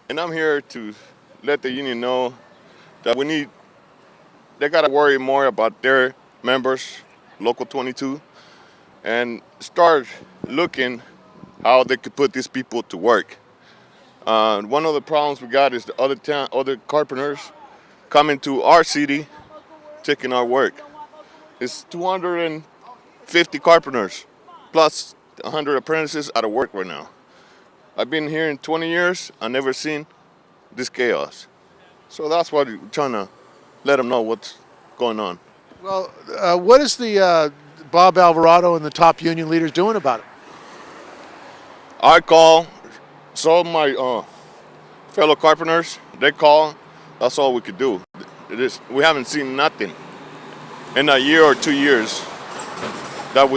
And I'm here to let the union know that they got to worry more about their members, Local22, and start looking how they could put these people to work. One of the problems we got is the other carpenters coming to our city, taking our work. It's 250 carpenters plus 100 apprentices out of work right now. I've been here in 20 years. I've never seen this chaos. So that's why we're trying to let them know what's going on. Well, what is the Bob Alvarado and the top union leaders doing about it? I call, some of my fellow carpenters, they call. That's all we could do. We haven't seen nothing in a year or 2 years that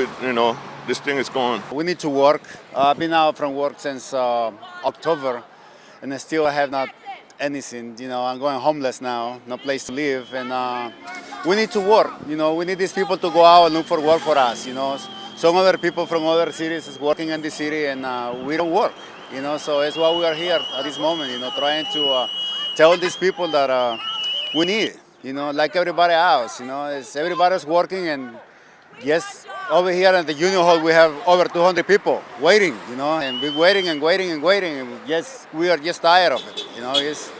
this thing is going. We need to work. I've been out from work since October, and I still have not anything. I'm going homeless now, no place to live, and we need to work. We need these people to go out and look for work for us. Some other people from other cities is working in the city, and we don't work. So that's why we are here at this moment. Trying to tell these people that we need. Like everybody else. Everybody's working, and yes, over here at the union hall we have over 200 people waiting. And we're waiting and waiting and waiting. And yes, we are just tired of it. Just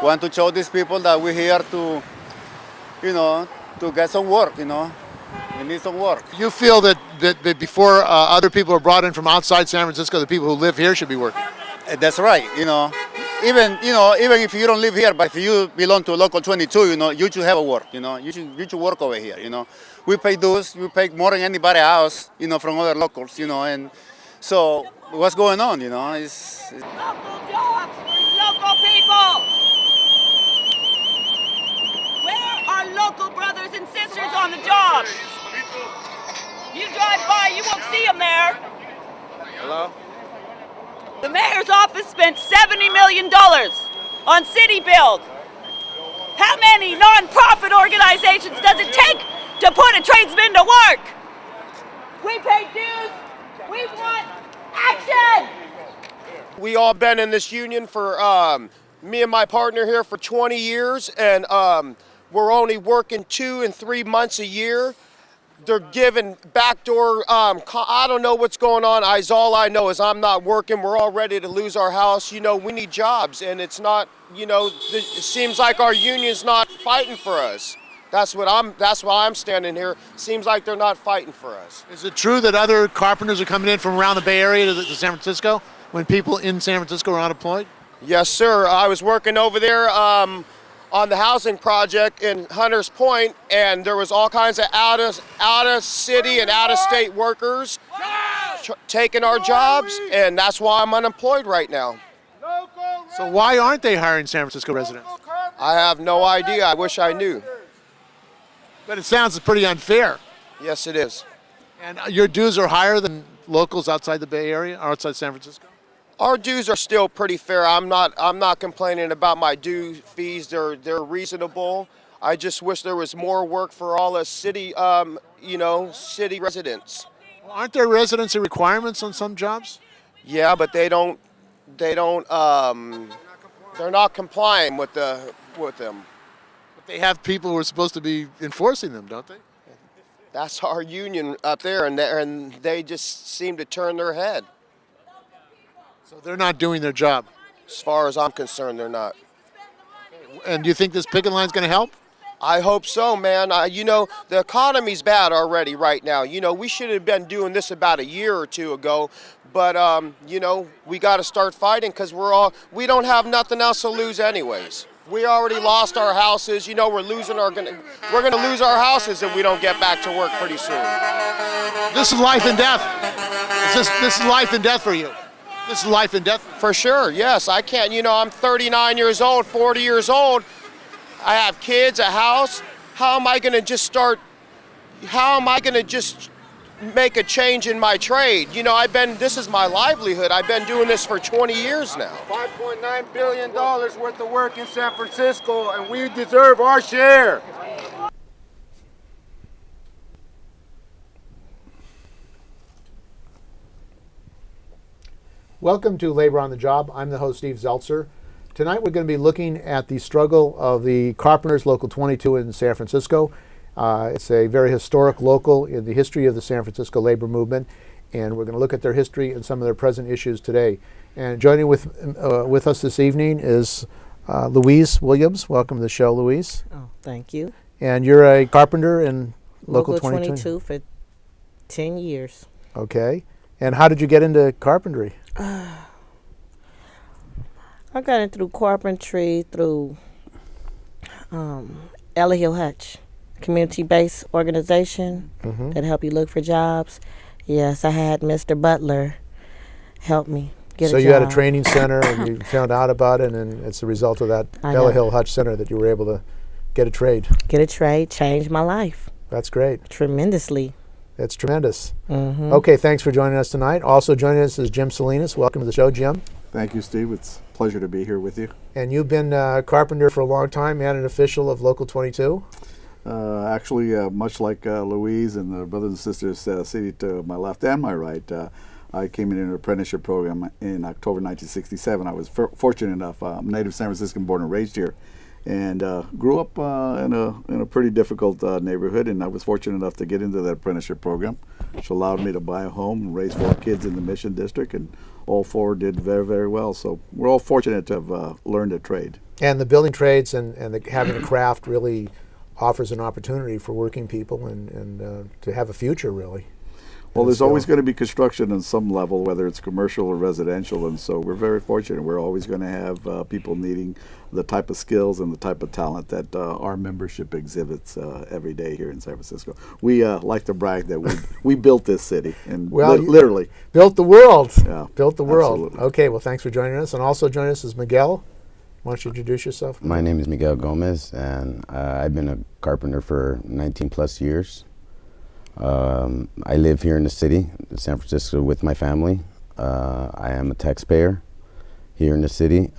want to show these people that we're here to, to get some work. We need some work. You feel that before other people are brought in from outside San Francisco, the people who live here should be working? That's right. Even if you don't live here, but if you belong to Local 22, you should have a work. You should work over here. We pay dues. We pay more than anybody else. From other locals. And so what's going on? It's local jobs for local people. Where are local brothers and sisters on the job? You drive by, you won't see them there. Hello? The mayor's office spent $70 million on city build. How many non-profit organizations does it take to put a tradesman to work? We pay dues. We want action. We all been in this union for, me and my partner here for 20 years, and we're only working 2 and 3 months a year. They're giving backdoor, I don't know what's going on. All I know is I'm not working. We're all ready to lose our house. We need jobs, and it's not, it seems like our union's not fighting for us. That's why I'm standing here. Seems like they're not fighting for us. Is it true that other carpenters are coming in from around the Bay Area to San Francisco when people in San Francisco are unemployed? Yes, sir. I was working over there on the housing project in Hunters Point, and there was all kinds of out of city and out of state workers taking our jobs, and that's why I'm unemployed right now. So why aren't they hiring San Francisco residents? I have no idea. I wish I knew. But it sounds pretty unfair. Yes, it is. And your dues are higher than locals outside the Bay Area or outside San Francisco? Our dues are still pretty fair. I'm not complaining about my due fees. They're reasonable. I just wish there was more work for all us city city residents. Well, aren't there residency requirements on some jobs? Yeah, but they're not complying with them. But they have people who are supposed to be enforcing them, don't they? That's our union up there, and they just seem to turn their head. So they're not doing their job. As far as I'm concerned, they're not. And do you think this picket line's going to help? I hope so, man. The economy's bad already right now. We should have been doing this about a year or two ago. But, we got to start fighting because we don't have nothing else to lose anyways. We already lost our houses. We're going to lose our houses if we don't get back to work pretty soon. This is life and death. This is life and death for you. This is life and death. For sure, yes. I can't, I'm 39 years old, 40 years old. I have kids, a house. How am I going to just make a change in my trade? This is my livelihood. I've been doing this for 20 years now. $5.9 billion worth of work in San Francisco, and we deserve our share. Welcome to Labor on the Job. I'm the host, Steve Zeltzer. Tonight we're going to be looking at the struggle of the Carpenters, Local 22 in San Francisco. It's a very historic local in the history of the San Francisco labor movement, and we're going to look at their history and some of their present issues today. And joining with us this evening is Louise Williams. Welcome to the show, Louise. Oh, thank you. And you're a carpenter in Local 22 for 10 years. Okay. And how did you get into carpentry? I got in through carpentry through Ella Hill Hutch, community-based organization that help you look for jobs. Yes, I had Mr. Butler help me get a job. So you had a training center and you found out about it, and it's a result of that Ella Hill Hutch Center that you were able to get a trade. Get a trade, changed my life. That's great. Tremendously. That's tremendous. Okay, thanks for joining us tonight. Also joining us is Jim Salinas. Welcome to the show, Jim. Thank you, Steve. It's a pleasure to be here with you. And you've been a carpenter for a long time and an official of Local 22? Actually, much like Louise and the brothers and sisters seated to my left and my right, I came in an apprenticeship program in October 1967. I was fortunate enough. I'm native San Franciscan, born and raised here, and grew up in a pretty difficult neighborhood, and I was fortunate enough to get into that apprenticeship program, which allowed me to buy a home and raise 4 kids in the Mission District, and all 4 did very, very well. So we're all fortunate to have learned a trade. And the building trades and having a craft really offers an opportunity for working people and to have a future, really. Well, there's always going to be construction on some level, whether it's commercial or residential, and so we're very fortunate. We're always going to have people needing the type of skills and the type of talent that our membership exhibits every day here in San Francisco. We like to brag that we built this city, and literally. Built the world. Yeah, built the world. Absolutely. Okay, well, thanks for joining us. And also joining us is Miguel. Why don't you introduce yourself? My name is Miguel Gomez, and I've been a carpenter for 19 plus years. I live here in the city, San Francisco, with my family. I am a taxpayer here in the city.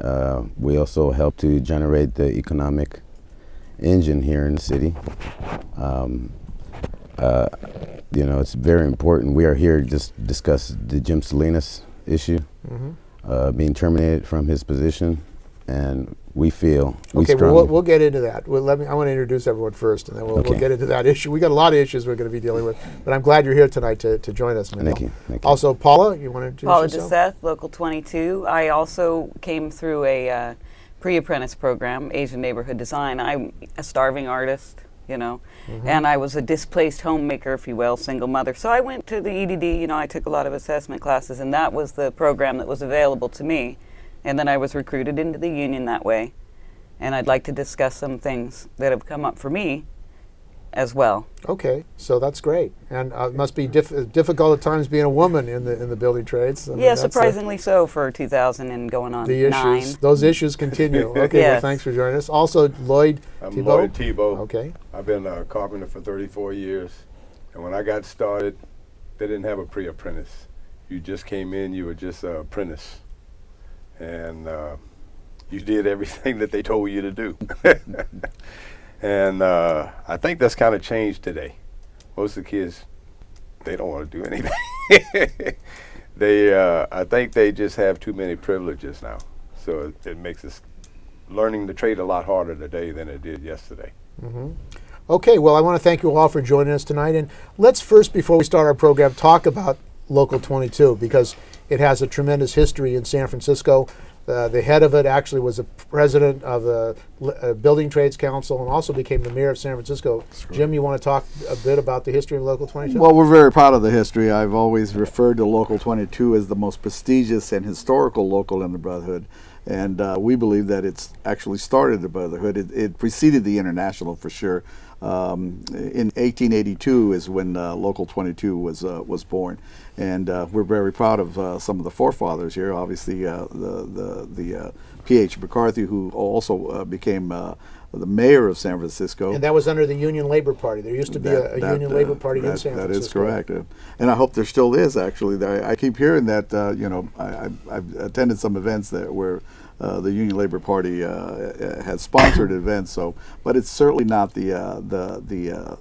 We also help to generate the economic engine here in the city. You know, it's very important. We are here to just discuss the Jim Salinas issue, being terminated from his position, and we feel we'll get into that. I want to introduce everyone first, and then we'll get into that issue. We got a lot of issues we're going to be dealing with, but I'm glad you're here tonight to join us, Miguel. Thank you. Thank you. Also, Paula, you want to introduce Paula yourself? DeSeth, Local 22. I also came through a pre-apprentice program, Asian Neighborhood Design. I'm a starving artist, you know, and I was a displaced homemaker, if you will, single mother. So I went to the EDD, you know, I took a lot of assessment classes, and that was the program that was available to me. And then I was recruited into the union that way. And I'd like to discuss some things that have come up for me as well. Okay, so that's great. And it must be difficult at times being a woman in the building trades. Yeah, surprisingly so for 2000 and going on the 9. issues, those issues continue. Okay, Yes. well, thanks for joining us. Also, Lloyd I'm Thibault. Lloyd Thibault. Okay. I've been a carpenter for 34 years. And when I got started, they didn't have a pre-apprentice. You just came in, you were just an apprentice. And you did everything that they told you to do. And I think that's kind of changed today. Most of the kids, they don't want to do anything. I think they just have too many privileges now. So it makes us learning the trade a lot harder today than it did yesterday. Okay, well, I want to thank you all for joining us tonight. And let's first, before we start our program, talk about Local 22, because it has a tremendous history in San Francisco. The head of it actually was the president of the Building Trades Council and also became the mayor of San Francisco. Jim, you want to talk a bit about the history of Local 22? Well, we're very proud of the history. I've always referred to Local 22 as the most prestigious and historical local in the Brotherhood. And we believe that it's actually started the Brotherhood. It preceded the International for sure. In 1882 is when Local 22 was born, and we're very proud of some of the forefathers here. Obviously, the P.H. McCarthy, who also became the mayor of San Francisco. And that was under the Union Labor Party. There used to be a Union Labor Party in San Francisco. That is correct, and I hope there still is. Actually, I keep hearing that. You know, I've attended some events where the Union Labor Party has sponsored events. So, but it's certainly not the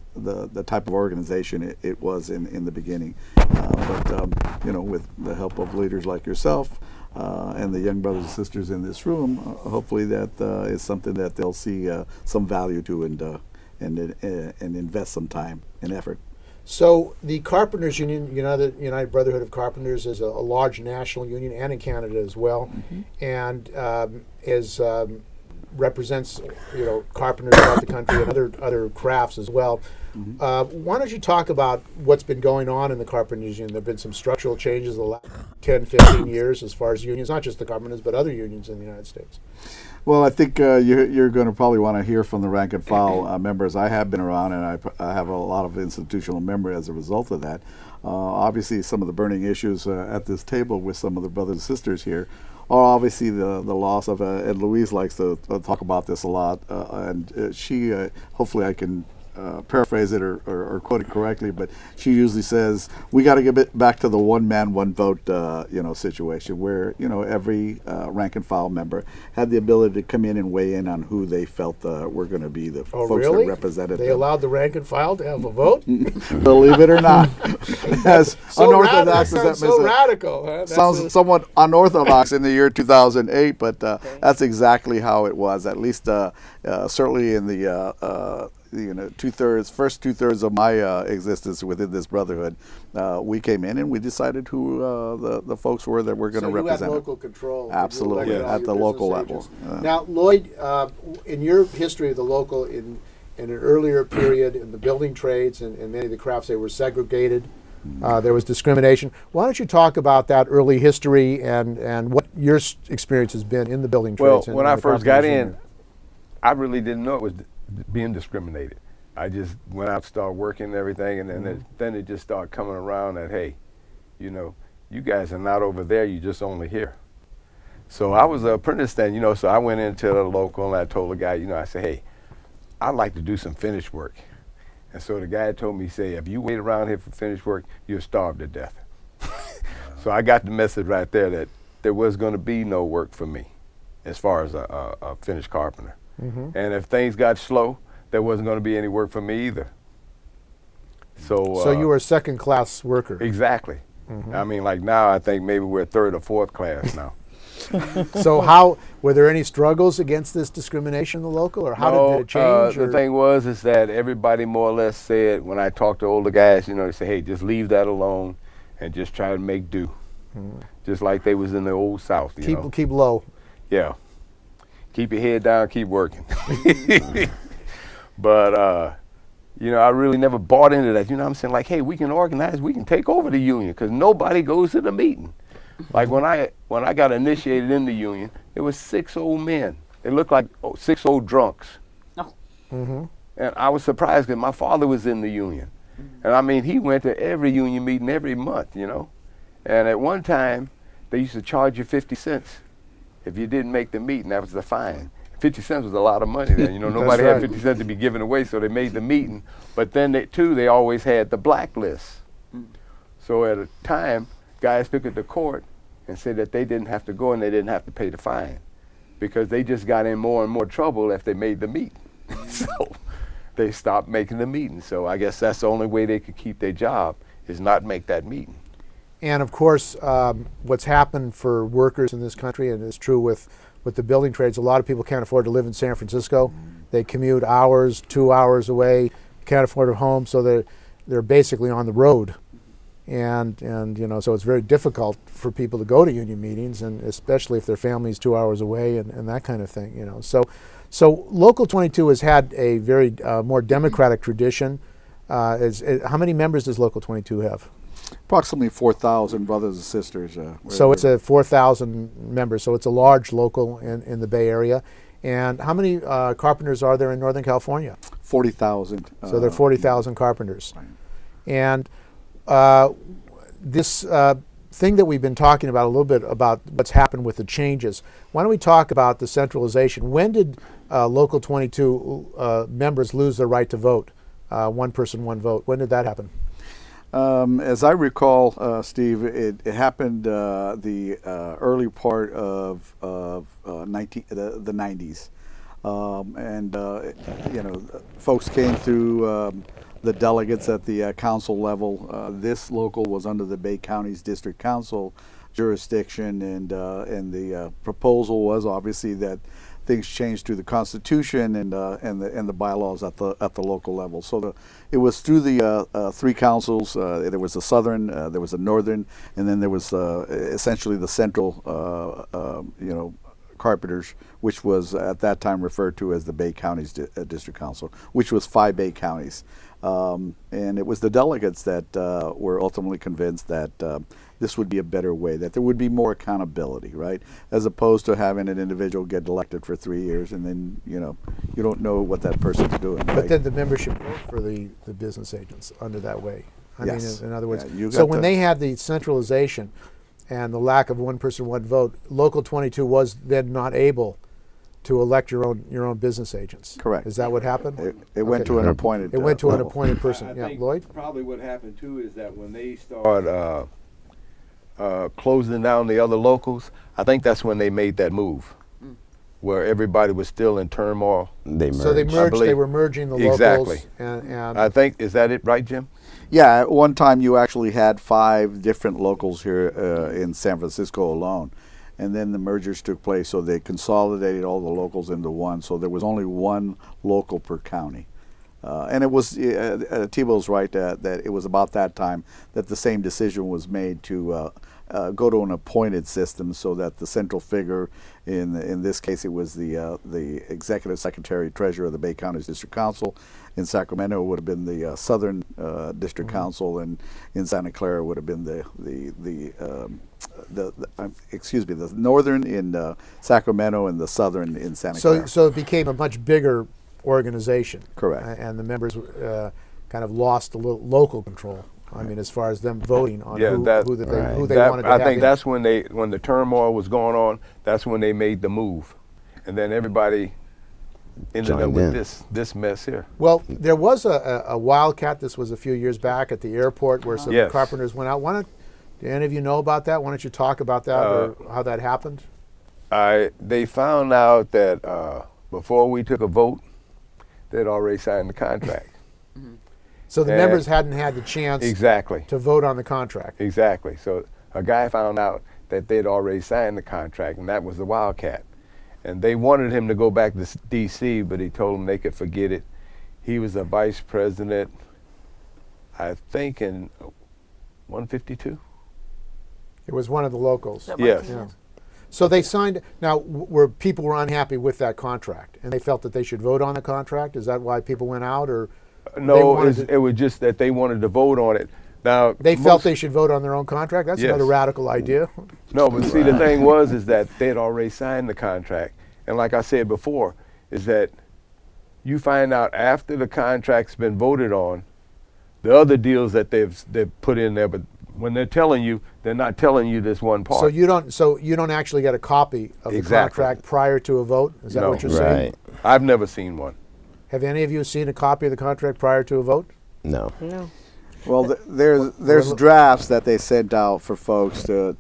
type of organization it was in the beginning. But you know, with the help of leaders like yourself, and the young brothers and sisters in this room, hopefully that is something that they'll see some value to and invest some time and effort. So the Carpenters Union, United Brotherhood of Carpenters, is a large national union, and in Canada as well, and represents carpenters throughout the country and other crafts as well. Why don't you talk about what's been going on in the Carpenters Union? There have been some structural changes in the last 10, 15 years as far as unions, not just the Carpenters, but other unions in the United States. Well, I think you're going to probably want to hear from the rank and file members. I have been around, and I have a lot of institutional memory as a result of that. Obviously, some of the burning issues at this table with some of the brothers and sisters here are obviously the loss of, and Louise likes to talk about this a lot, and she, hopefully I can paraphrase it or quote it correctly, but she usually says we got to get back to the one man, one vote, situation where every rank and file member had the ability to come in and weigh in on who they felt were going to be the folks that represented They them. allowed the rank and file to have a vote? Believe it or not, as unorthodox as that so radical. Huh? Sounds somewhat unorthodox in the year 2008, but that's exactly how it was. At least certainly in the first two-thirds of my existence within this brotherhood, we came in and we decided who the folks were that were going to represent. So you had local control. Absolutely, at the local level. Now, Lloyd, in your history of the local, in an earlier period in the building trades and many of the crafts, they were segregated. There was discrimination. Why don't you talk about that early history and what your experience has been in the building trades? Well, when I first got in, I really didn't know it was being discriminated. I just went out, started working and everything, and then it just started coming around that, hey, you guys are not over there, you just only here. So I was an apprentice then, so I went into the local and I told the guy, I said, hey, I'd like to do some finish work. And so the guy told me, say, if you wait around here for finish work, you'll starve to death. So I got the message right there that there was going to be no work for me as far as a finished carpenter. And if things got slow, there wasn't going to be any work for me either. So you were a second-class worker. Exactly. I mean, like now, I think maybe we're third or fourth class now. So how, were there any struggles against this discrimination in the local, or how did it change? The thing is that everybody more or less said, when I talked to older guys, they say, hey, just leave that alone and just try to make do. Just like they was in the old South, Keep low. Yeah. Keep your head down, keep working. But, I really never bought into that. You know what I'm saying? Like, hey, we can organize, we can take over the union, because nobody goes to the meeting. Like when I got initiated in the union, there was 6 old men. They looked like 6 old drunks. And I was surprised because my father was in the union. And I mean, he went to every union meeting every month, And at one time, they used to charge you 50 cents. If you didn't make the meeting, that was the fine. 50 cents was a lot of money then. Nobody had 50 cents to be given away, so they made the meeting. But then, they always had the blacklist. So at a time, guys took it to court and said that they didn't have to go and they didn't have to pay the fine because they just got in more and more trouble if they made the meeting. So they stopped making the meeting. So I guess that's the only way they could keep their job is not make that meeting. And of course, what's happened for workers in this country, and it's true with the building trades, a lot of people can't afford to live in San Francisco. They commute hours, 2 hours away, can't afford a home, so they're basically on the road. And so it's very difficult for people to go to union meetings, and especially if their family's 2 hours away and that kind of thing. So Local 22 has had a very more democratic tradition. How many members does Local 22 have? Approximately 4,000 brothers and sisters. So it's a 4,000 members, so it's a large local in the Bay Area. And how many carpenters are there in Northern California? 40,000. So there are 40,000 carpenters. Right. And this thing that we've been talking about a little bit about what's happened with the changes, why don't we talk about the centralization? When did Local 22 members lose their right to vote? One person, one vote. When did that happen? As I recall, Steve, it happened the early part of the 90s, folks came through the delegates at the council level. This local was under the Bay County's district council. jurisdiction, and the proposal was obviously that things changed through the Constitution and the bylaws at the local level. So it was through the three councils. There was a southern, there was a northern, and then there was essentially the central, Carpenters, which was at that time referred to as the Bay Counties District Council, which was 5 Bay counties. And it was the delegates that were ultimately convinced that this would be a better way, that there would be more accountability, right? As opposed to having an individual get elected for 3 years and then, you don't know what that person's doing. But right? then the membership vote for the business agents under that way. I Yes. mean, in other words, Yeah, so when they had the centralization and the lack of one person, one vote, Local 22 was then not able to elect your own business agents. Correct. Is that what happened? It went to an appointed. It went to an level. appointed person. I Yeah, think Lloyd? probably what happened too is that when they started closing down the other locals, I think that's when they made that move, where everybody was still in turmoil. They merged. So they merged. believe- They were merging the Exactly. locals. And I think, is that it, right, Jim? Yeah, at one time you actually had 5 different locals here in San Francisco alone. And then the mergers took place, so they consolidated all the locals into one. So there was only one local per county. And it was, Thibault's right, that it was about that time that the same decision was made to go to an appointed system, so that the central figure, in this case it was the executive secretary treasurer of the Bay Counties District Council. In Sacramento it would have been the Southern District Council, and in Santa Clara would have been the Northern in Sacramento and the Southern in Santa Clara. so it became a much bigger organization. Correct. And the members kind of lost a little local control. I mean, as far as them voting on who they wanted to have. I think that's when the turmoil was going on. That's when they made the move, and then everybody ended up Joined with in. this mess here. Well, there was a wildcat. This was a few years back at the airport where some Yes. carpenters went out. Do any of you know about that? Why don't you talk about that or how that happened? They found out that before we took a vote, they'd already signed the contract. So the And- members hadn't had the chance Exactly. to vote on the contract. Exactly. So a guy found out that they'd already signed the contract, and that was the Wildcat. And they wanted him to go back to D.C., but he told them they could forget it. He was a vice president, I think, in 152. It was one of the locals. Yes. Yeah. So they signed. Now, were people were unhappy with that contract, and they felt that they should vote on the contract? Is that why people went out, or No, wanted it was just that they wanted to vote on it. Now they felt they should vote on their own contract? That's Yes. another radical idea. No, but see, the thing was is that they'd already signed the contract, and like I said before, is that you find out after the contract's been voted on, the other deals that they've put in there, but when they're telling you, they're not telling you this one part. So you don't actually get a copy of the Exactly. contract prior to a vote? Is that No. what you're saying? Right. I've never seen one. Have any of you seen a copy of the contract prior to a vote? No. No. Well, there's drafts that they sent out for folks to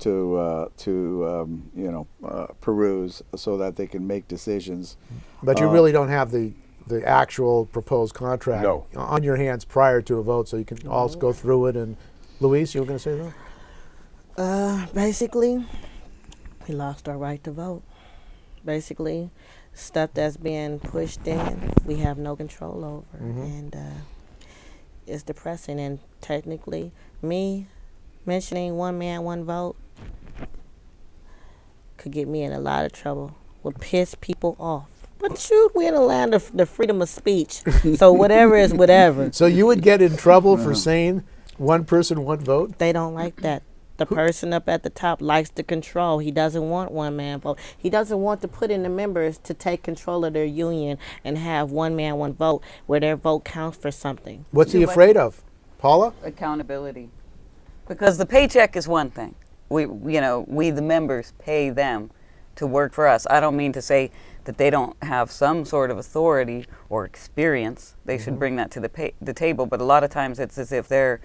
peruse, so that they can make decisions. But you really don't have the actual proposed contract No. on your hands prior to a vote, so you can all go through it. And Luis, you were going to say that? Basically, we lost our right to vote. Basically, stuff that's being pushed in, we have no control over, and it's depressing. And technically, me mentioning one man, one vote could get me in a lot of trouble. Would piss people off. But shoot, we're in a land of the freedom of speech, so whatever is whatever. So you would get in trouble for saying one person, one vote? They don't like that. The person up at the top likes to control. He doesn't want one man vote. He doesn't want to put in the members to take control of their union and have one man, one vote, where their vote counts for something. What's he afraid of? Paula? Accountability. Because the paycheck is one thing. We the members pay them to work for us. I don't mean to say that they don't have some sort of authority or experience. They should bring that to the table, but a lot of times it's as if they're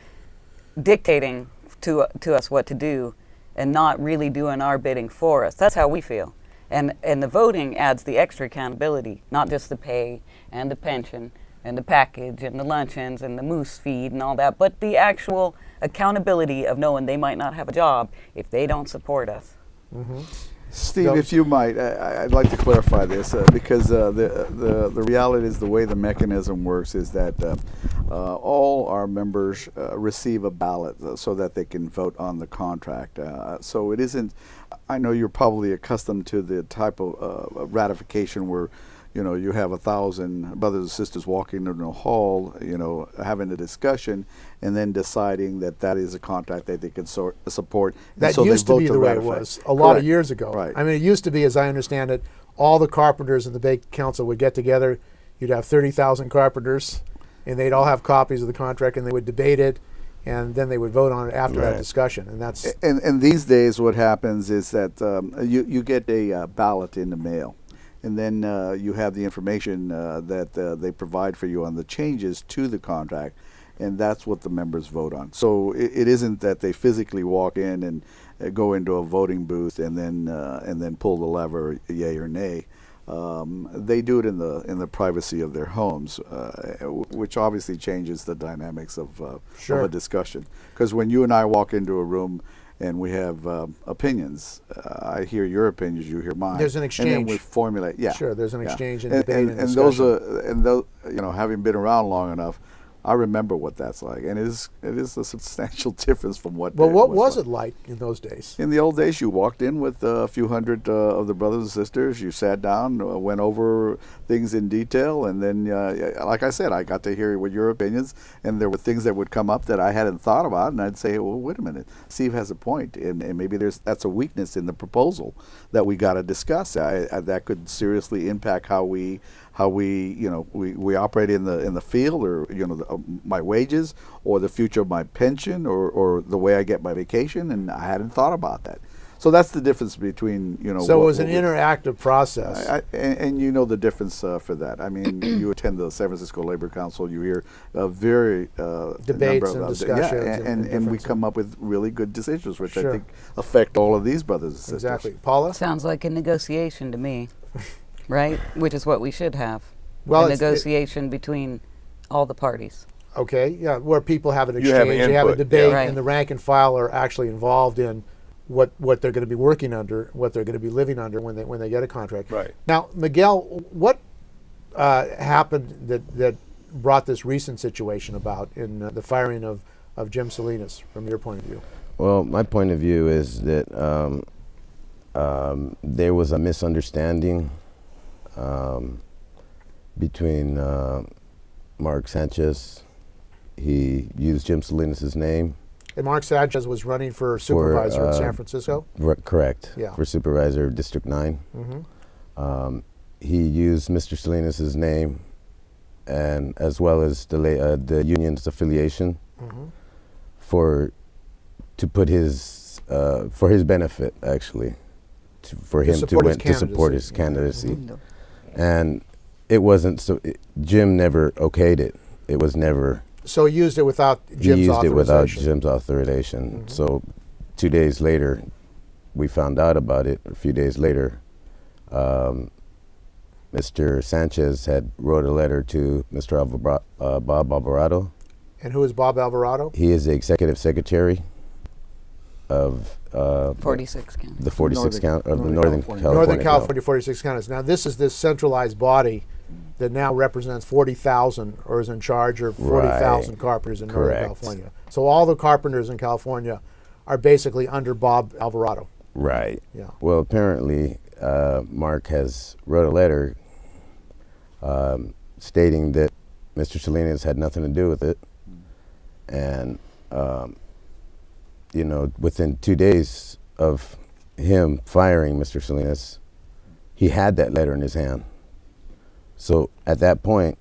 dictating to us what to do and not really doing our bidding for us. That's how we feel. And the voting adds the extra accountability, not just the pay and the pension, and the package and the luncheons and the moose feed and all that, but the actual accountability of knowing they might not have a job if they don't support us. Steve, if you might, I'd like to clarify this because the reality is the way the mechanism works is that all our members receive a ballot so that they can vote on the contract. So it isn't, I know you're probably accustomed to the type of ratification where you have 1,000 brothers and sisters walking in a hall, having a discussion, and then deciding that is a contract that they can support. That so used to be the way it was a lot of years ago. Right. I mean, it used to be, as I understand it, all the carpenters in the Bay Council would get together. You'd have 30,000 carpenters, and they'd all have copies of the contract, and they would debate it, and then they would vote on it after that discussion. And that's and these days, what happens is that you get a ballot in the mail. And then you have the information that they provide for you on the changes to the contract, and that's what the members vote on. So it isn't that they physically walk in and go into a voting booth and then pull the lever, yay or nay. They do it in the privacy of their homes, which obviously changes the dynamics of a discussion. Because when you and I walk into a room and we have opinions, I hear your opinions, you hear mine. There's an exchange. And then we formulate, Sure, there's an exchange and debate and discussion. Those, having been around long enough, I remember what that's like, and it is a substantial difference from what. Well, what was it like in those days? In the old days, you walked in with a few hundred of the brothers and sisters. You sat down, went over things in detail, and then, like I said, I got to hear what your opinions, and there were things that would come up that I hadn't thought about, and I'd say, well, wait a minute, Steve has a point, and maybe that's a weakness in the proposal that we got to discuss. That could seriously impact how we operate in the field, or my wages, or the future of my pension, or the way I get my vacation, and I hadn't thought about that. So that's the difference between So it was an interactive process, and the difference for that. I mean, you attend the San Francisco Labor Council, you hear very debates and discussions, and we come up with really good decisions, which I think affect all of these brothers and sisters. Exactly, Paula. Sounds like a negotiation to me. Right? Which is what we should have. Well, a negotiation between all the parties. Okay, yeah, where people have an exchange, you have a debate, and the rank and file are actually involved in what they're going to be working under, what they're going to be living under when they get a contract. Right. Now, Miguel, what happened that brought this recent situation about in the firing of Jim Salinas, from your point of view? Well, my point of view is that there was a misunderstanding between Mark Sanchez. He used Jim Salinas' name. And Mark Sanchez was running for supervisor in San Francisco? Correct. Yeah. For supervisor of District 9. Mm-hmm. He used Mr. Salinas' name, and as well as the union's affiliation, to put his for his benefit, actually, for him to support his candidacy. And it wasn't Jim never okayed it. It was never. So he used it without Jim's authorization. He used it without Jim's authorization. So 2 days later, we found out about it. A few days later, Mr. Sanchez had wrote a letter to Mr. Bob Alvarado. And who is Bob Alvarado? He is the executive secretary of 46 counties. The 46 counties of the Northern California. Northern California 46 counties. Now this is this centralized body that now represents 40,000, or is in charge of 40,000 carpenters in Northern California. So all the carpenters in California are basically under Bob Alvarado. Right. Yeah. Well, apparently Mark has wrote a letter stating that Mr. Salinas had nothing to do with it, and within 2 days of him firing Mr. Salinas, he had that letter in his hand. So at that point,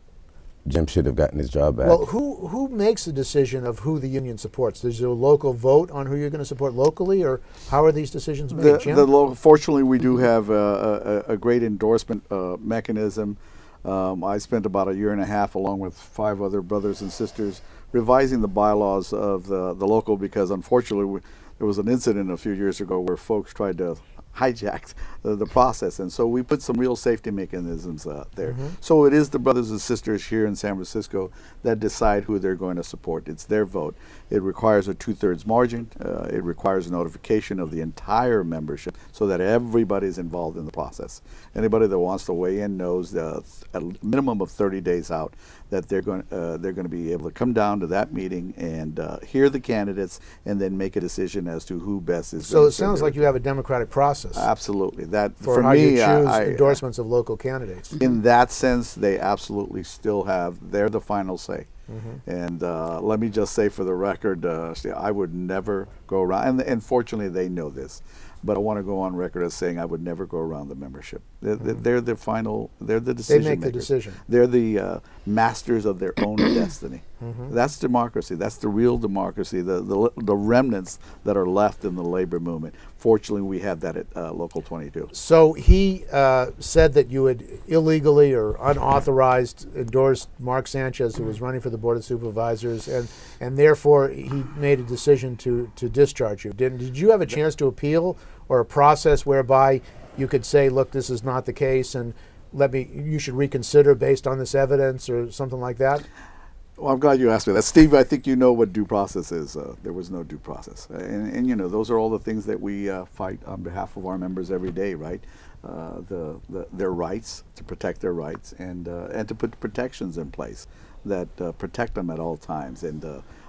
Jim should have gotten his job back. Well, who makes the decision of who the union supports? Does a local vote on who you're going to support locally, or how are these decisions made, Jim? Fortunately, we do have a great endorsement mechanism. I spent about a year and a half, along with 5 other brothers and sisters, revising the bylaws of the local, because unfortunately there was an incident a few years ago where folks tried to hijacked the process. And so we put some real safety mechanisms there. So it is the brothers and sisters here in San Francisco that decide who they're going to support. It's their vote. It requires a 2/3 margin. It requires notification of the entire membership so that everybody's involved in the process. Anybody that wants to weigh in knows that at a minimum of 30 days out that they're going to be able to come down to that meeting and hear the candidates and then make a decision as to who best is. So it sounds like you have a democratic process. Absolutely. That for how me, you choose endorsements of local candidates. In that sense, they absolutely still have. They're the final say. And let me just say for the record, I would never go around, and fortunately they know this, but I want to go on record as saying I would never go around the membership. They're the final, they're the decision They make makers. the decision. They're the masters of their own destiny. That's democracy. That's the real democracy, the remnants that are left in the labor movement. Fortunately, we have that at Local 22. So he said that you had illegally or unauthorized endorsed Mark Sanchez, who was running for the Board of Supervisors, and therefore he made a decision to discharge you. Did you have a chance to appeal, or a process whereby you could say, look, this is not the case, and you should reconsider based on this evidence, or something like that? Well, I'm glad you asked me that. Steve, I think you know what due process is. There was no due process. And you know, those are all the things that we fight on behalf of our members every day, right? Their rights, to protect their rights, and to put protections in place that protect them at all times. And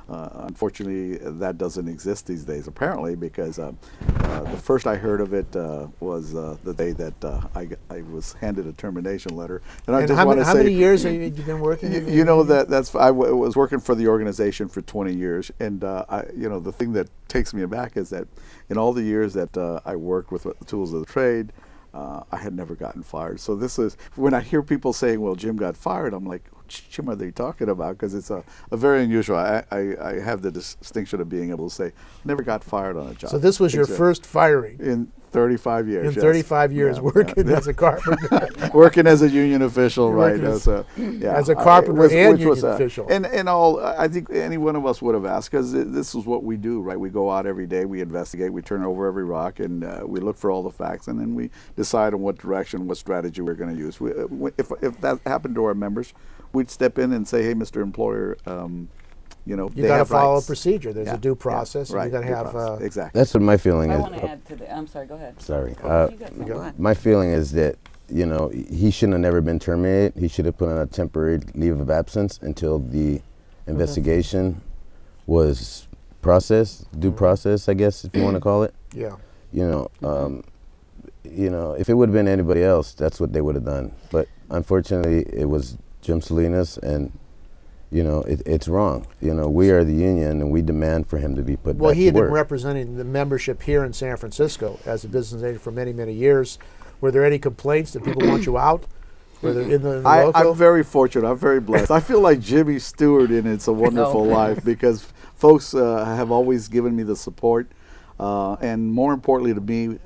unfortunately, that doesn't exist these days, apparently, because the first I heard of it was the day that I was handed a termination letter. And I just want to say, how many years have you been working? You know, I was working for the organization for 20 years, and you know, the thing that takes me aback is that in all the years that I worked with the tools of the trade, I had never gotten fired. So this is, when I hear people saying, well, Jim got fired, I'm like, Jim, are they talking about? Because it's a very unusual. I have the distinction of being able to say, never got fired on a job. So this was your first firing? In 35 years. In 35 years, working as a carpenter. Working as a union official, right. As a carpenter and union official. And all, I think any one of us would have asked, because this is what we do, right? We go out every day, we investigate, we turn over every rock, and we look for all the facts, and then we decide on what direction, what strategy we're going to use. If that happened to our members, we'd step in and say, hey, Mr. Employer, you know, you got to follow a procedure. There's a due process. Right. You got to have exactly. That's what my feeling is. I want to add to the. I'm sorry. Go ahead. Sorry. Go ahead. My feeling is that, you know, he shouldn't have never been terminated. He should have put on a temporary leave of absence until the investigation was processed, due process, I guess, if you want to call it. Yeah. You know, if it would have been anybody else, that's what they would have done. But unfortunately, it was Jim Salinas, and you know, it's wrong. You know, we are the union, and we demand for him to be put back to work. Well, he had been representing the membership here in San Francisco as a business agent for many, many years. Were there any complaints? Did people want you out? Were there in the local? I'm very fortunate. I'm very blessed. I feel like Jimmy Stewart in It's a Wonderful Life, because folks have always given me the support. And more importantly to me,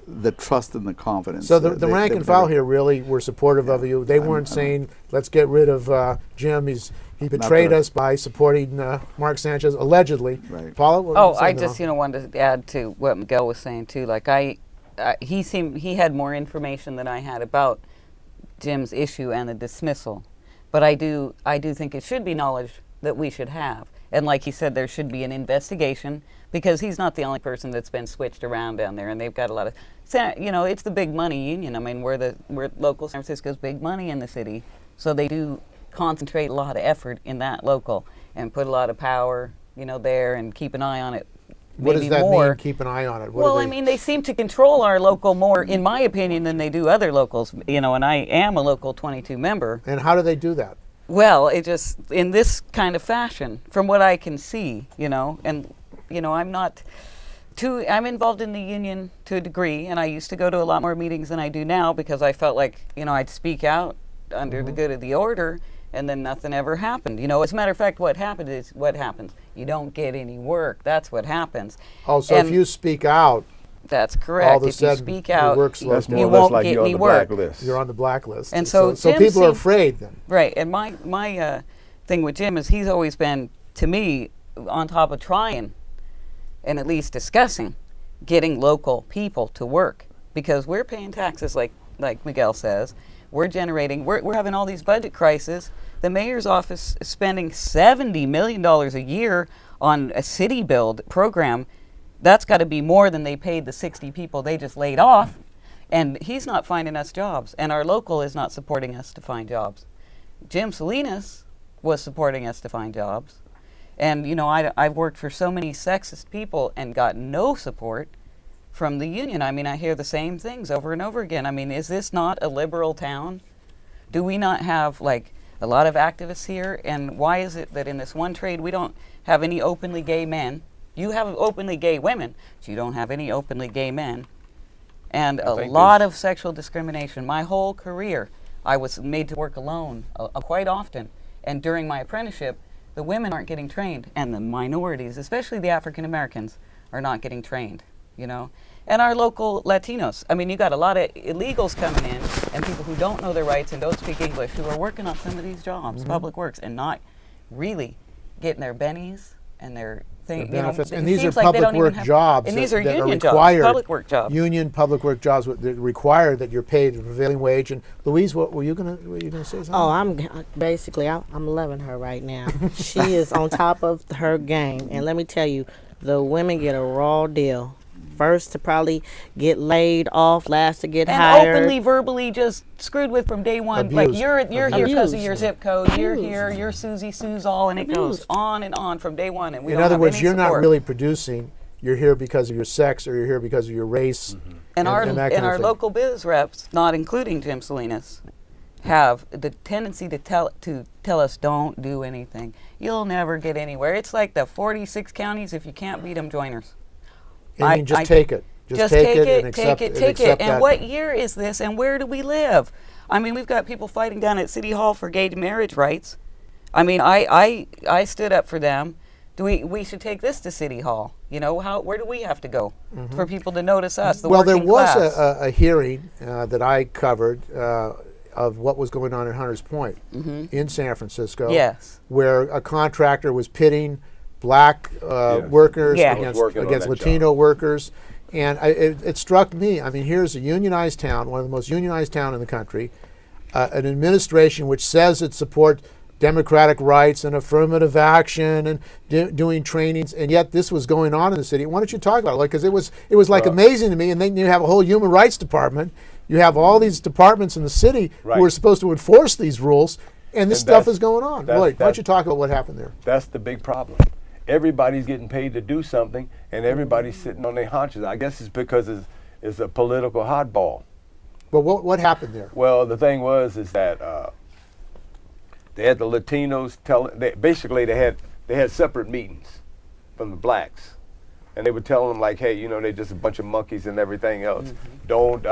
the trust and the confidence. So the rank and file here really were supportive of you. They weren't saying, let's get rid of Jim. He betrayed us by supporting Mark Sanchez, allegedly. Right. Paula? I just wanted to add to what Miguel was saying too. Like he had more information than I had about Jim's issue and the dismissal, but I do think it should be knowledge that we should have. And like he said, there should be an investigation, because he's not the only person that's been switched around down there, and they've got a lot of, you know, it's the big money union. I mean, we're local San Francisco's big money in the city, so they do concentrate a lot of effort in that local and put a lot of power, you know, there, and keep an eye on it. What does that mean, keep an eye on it? Well, I mean, they seem to control our local more, in my opinion, than they do other locals, you know, and I am a Local 22 member. And how do they do that? Well, it just, in this kind of fashion, from what I can see, you know, and, you know, I'm involved in the union to a degree, and I used to go to a lot more meetings than I do now, because I felt like, you know, I'd speak out under the good of the order, and then nothing ever happened. You know, as a matter of fact, what happens. You don't get any work. That's what happens. Oh, so if you speak out, that's correct. All of a if sudden, you speak out, you won't get any work. You're on the blacklist. And so people are afraid then. Right. And my thing with Jim is he's always been, to me, on top of trying and at least discussing getting local people to work because we're paying taxes like Miguel says. We're generating, we're having all these budget crises. The mayor's office is spending $70 million a year on a city build program. That's got to be more than they paid the 60 people they just laid off. And he's not finding us jobs. And our local is not supporting us to find jobs. Jim Salinas was supporting us to find jobs. And, you know, I've worked for so many sexist people and got no support from the union. I mean, I hear the same things over and over again. I mean, is this not a liberal town? Do we not have, like, a lot of activists here? And why is it that in this one trade we don't have any openly gay men? You have openly gay women, but you don't have any openly gay men. And a lot of sexual discrimination. My whole career, I was made to work alone quite often. And during my apprenticeship, the women aren't getting trained, and the minorities, especially the African Americans, are not getting trained, you know. And our local Latinos, I mean, you got a lot of illegals coming in and people who don't know their rights and don't speak English who are working on some of these jobs, public works, and not really getting their bennies and their benefits. And these are public work jobs. And these are that union required, jobs, public work jobs. Union public work jobs that require that you're paid the prevailing wage. And Louise, what were you gonna say something? Oh, I'm loving her right now. She is on top of her game, and let me tell you, the women get a raw deal. First to probably get laid off, last to get hired. And openly, verbally just screwed with from day one. Abused. Like you're here because of your Abused. zip code. You're here, you're Susie Sue's all, and it goes on and on from day one. And we In don't other have words, any you're not support. really producing. You're here because of your sex, or you're here because of your race. And our that kind of thing. local biz reps, not including Jim Salinas, have the tendency to tell us don't do anything. You'll never get anywhere. It's like the 46 counties. If you can't beat them, joiners. I mean, just take it. Just take it and accept And that. what year is this? And where do we live? I mean, we've got people fighting down at City Hall for gay marriage rights. I mean, I stood up for them. We should take this to City Hall. You know, where do we have to go for people to notice us? Well, there working was class? a hearing that I covered of what was going on in Hunters Point in San Francisco. Yes. Where a contractor was pitting black workers against Latino workers. And it struck me, I mean, here's a unionized town, one of the most unionized town in the country, an administration which says it supports democratic rights and affirmative action and doing trainings, and yet this was going on in the city. Why don't you talk about it? Because it was like amazing to me. And then you have a whole human rights department. You have all these departments in the city who are supposed to enforce these rules, and this stuff is going on. Lloyd, why don't you talk about what happened there? That's the big problem. Everybody's getting paid to do something, and everybody's sitting on their haunches. I guess it's because it's a political hotball. But what happened there? Well, the thing is that they had the Latinos they had separate meetings from the blacks, and they would tell them like, hey, you know, they're just a bunch of monkeys and everything else. Don't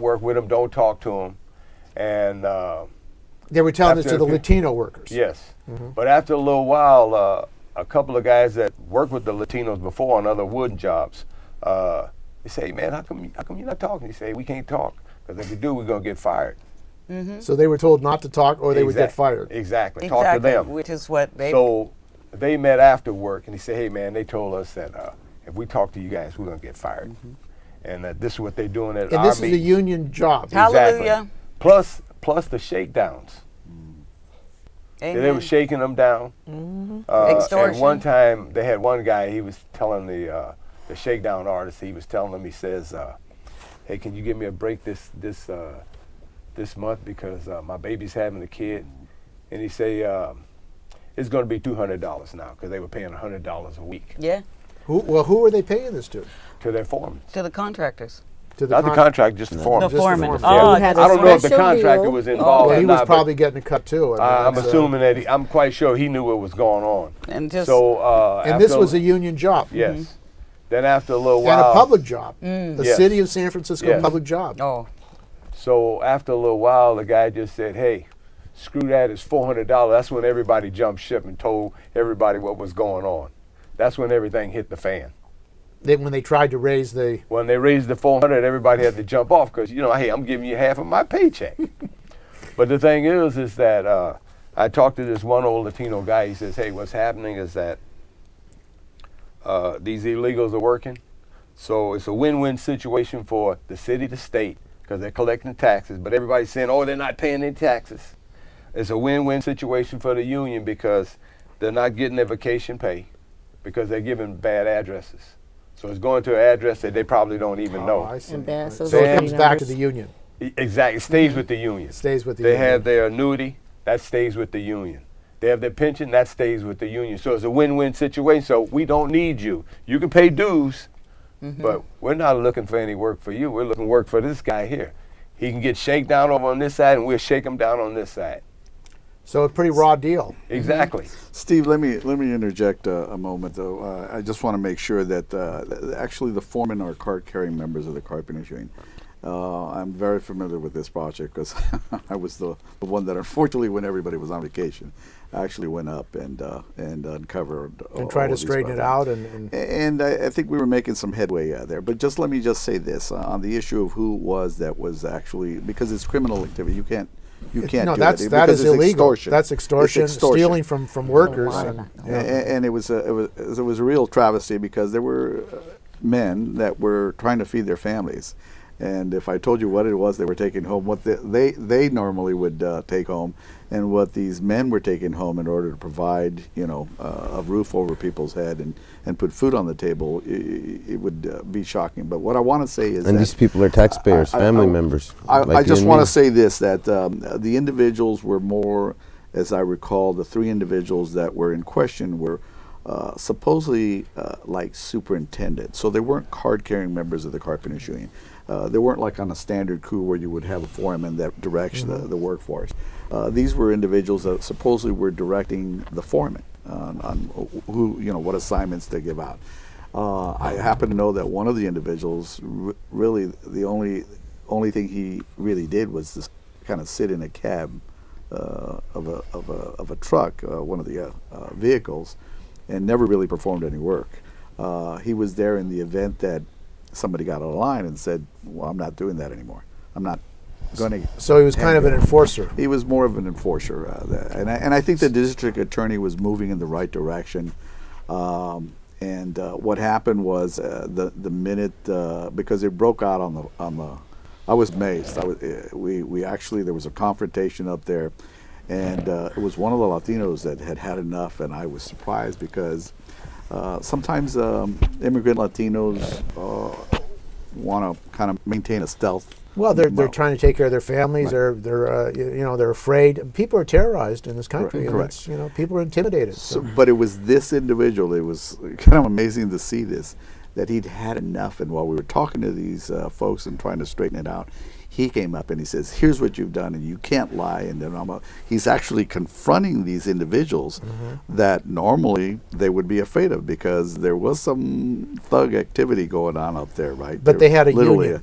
work with them. Don't talk to them. And they were telling this to the Latino workers. Yes, but after a little while, a couple of guys that worked with the Latinos before on other wooden jobs, they say, man, how come you're not talking? They say, we can't talk, because if we do, we're going to get fired. So they were told not to talk, or they would get fired. Exactly. Talk to them. Which is what they... So they met after work, and he said, hey, man, they told us that if we talk to you guys, we're going to get fired. And that this is what they're doing at our And this meetings. is a union job. Exactly. Hallelujah. Plus the shakedowns. They were shaking them down. Extortion. And one time, they had one guy, he was telling the shakedown artist, he was telling him, he says, hey, can you give me a break this month because my baby's having a kid? And he say, it's going to be $200 now, because they were paying $100 a week. Yeah. Who were they paying this to? To their foremen. To the contractors. Not the contract, just the foreman. The foreman. Yeah. Oh, I don't know if the contractor was involved. Well, he or was not, probably getting a cut too. I'm assuming that I'm quite sure he knew what was going on. And just and this was a union job. Yes. Then after a little while. And a public job. The city of San Francisco public job. Oh. So after a little while, the guy just said, hey, screw that, it's $400. That's when everybody jumped ship and told everybody what was going on. That's when everything hit the fan. When they tried to raise When they raised the $400, everybody had to jump off because, you know, hey, I'm giving you half of my paycheck. But the thing is that I talked to this one old Latino guy. He says, hey, what's happening is that these illegals are working, So it's a win-win situation for the city, the state, because they're collecting taxes, but everybody's saying, oh, they're not paying any taxes. It's a win-win situation for the union because they're not getting their vacation pay because they're giving bad addresses. So it's going to an address that they probably don't even know. I see. And bad So social it comes back to numbers. the union. Exactly. It stays with the union. Stays with the They union. have their annuity, that stays with the union. They have their pension, that stays with the union. So it's a win-win situation. So we don't need you. You can pay dues, but we're not looking for any work for you. We're looking for work for this guy here. He can get shaken down over on this side, and we'll shake him down on this side. So a pretty raw deal. Exactly. Steve, let me interject a moment though. I just want to make sure that actually the foremen are card-carrying members of the Carpenters Union. I'm very familiar with this project because I was the one that, unfortunately, when everybody was on vacation, actually went up and uncovered And try to straighten it out. And I think we were making some headway there. But let me just say this on the issue of who it was that was actually, because it's criminal activity. You can't No, do that because is it's illegal. extortion. That's extortion, It's extortion. stealing from workers. And it was a real travesty because there were men that were trying to feed their families. And if I told you what it was they were taking home, what they normally would take home, and what these men were taking home in order to provide, a roof over people's head and put food on the table, it would be shocking. But what I want to say is And that these people are taxpayers, family members. I like just you and want me. to say this, that the individuals were more, as I recall, the three individuals that were in question were supposedly like superintendents. So they weren't card-carrying members of the Carpenters Union. They weren't like on a standard crew where you would have a foreman that directs the workforce. These were individuals that supposedly were directing the foreman on who, what assignments to give out. I happen to know that one of the individuals, really the only thing he really did was just kind of sit in a cab of a truck, one of the vehicles, and never really performed any work. He was there in the event that somebody got on the line and said, well, I'm not doing that anymore. I'm not going to. So he was kind of an enforcer. He was more of an enforcer. And I think the district attorney was moving in the right direction. And what happened was the minute, because it broke out on the I was amazed. We actually, there was a confrontation up there, and it was one of the Latinos that had enough, and I was surprised because sometimes immigrant Latinos want to kind of maintain a stealth. Well, they're trying to take care of their families. Right. They're afraid. People are terrorized in this country. Correct. And it's, people are intimidated. So, but it was this individual. It was kind of amazing to see this, that he'd had enough. And while we were talking to these folks and trying to straighten it out, he came up and he says, "Here's what you've done, and you can't lie." And then he's actually confronting these individuals that normally they would be afraid of because there was some thug activity going on up there, right? But they had a union.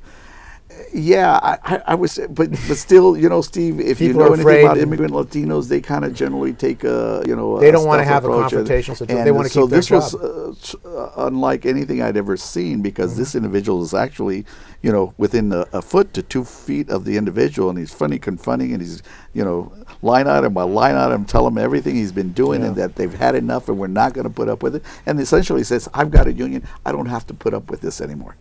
Yeah, I was, but still, Steve, if People you know are anything afraid about immigrant Latinos, they kind of generally take they don't want to stealth have a approach, confrontation, so and they want to so keep their this job. was unlike anything I'd ever seen because this individual is actually, within a foot to 2 feet of the individual, and he's confronting, and he's, line item by line item, tell him everything he's been doing and that they've had enough and we're not going to put up with it, and essentially says, "I've got a union, I don't have to put up with this anymore."